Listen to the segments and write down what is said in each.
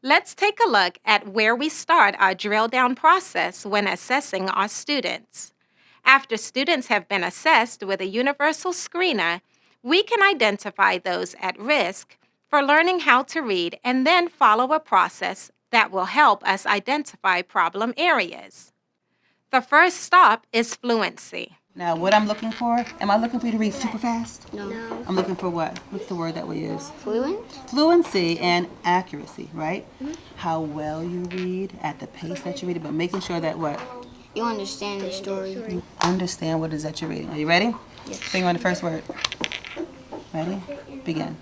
Let's take a look at where we start our drill down process when assessing our students. After students have been assessed with a universal screener, we can identify those at risk for learning how to read and then follow a process that will help us identify problem areas. The first stop is fluency. Now, what I'm looking for, am I looking for you to read super fast? No. I'm looking for what? What's the word that we use? Fluent? Fluency and accuracy, right? How well you read, at the pace that you read it, but making sure that what? You understand the story. You understand what it is that you're reading. Are you ready? Yes. Finger on the first word. Ready? Begin.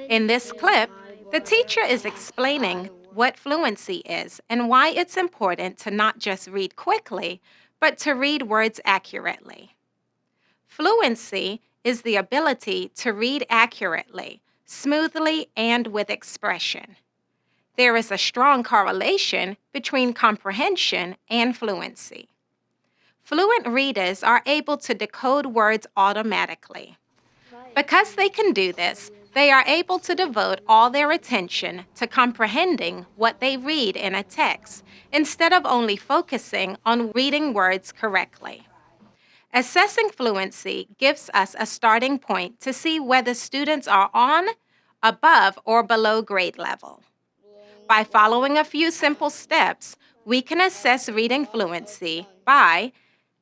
In this clip, the teacher is explaining what fluency is and why it's important to not just read quickly, but to read words accurately. Fluency is the ability to read accurately, smoothly, and with expression. There is a strong correlation between comprehension and fluency. Fluent readers are able to decode words automatically. Because they can do this, they are able to devote all their attention to comprehending what they read in a text instead of only focusing on reading words correctly. Assessing fluency gives us a starting point to see whether students are on, above, or below grade level. By following a few simple steps, we can assess reading fluency by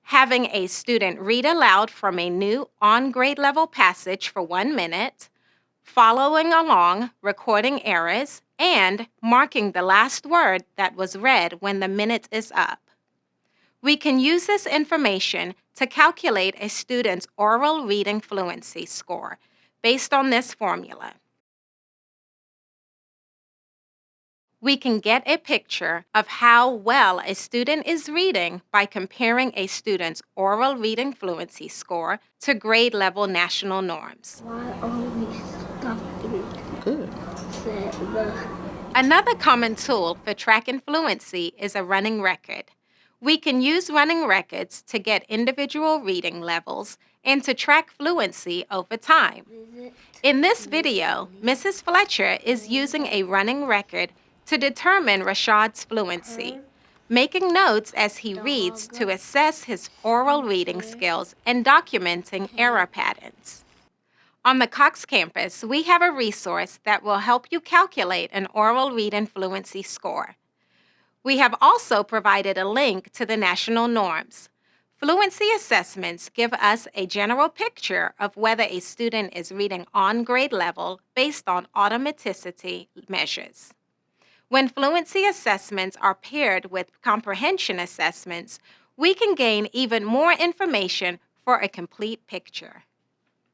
having a student read aloud from a new on-grade level passage for 1 minute, following along, recording errors, and marking the last word that was read when the minute is up. We can use this information to calculate a student's oral reading fluency score based on this formula. We can get a picture of how well a student is reading by comparing a student's oral reading fluency score to grade level national norms. Why are we stopping Good. the Another common tool for tracking fluency is a running record. We can use running records to get individual reading levels and to track fluency over time. In this video, Mrs. Fletcher is using a running record to determine Rashad's fluency, making notes as he reads to assess his oral reading skills and documenting error patterns. On the Cox campus, we have a resource that will help you calculate an oral reading fluency score. We have also provided a link to the national norms. Fluency assessments give us a general picture of whether a student is reading on grade level based on automaticity measures. When fluency assessments are paired with comprehension assessments, we can gain even more information for a complete picture.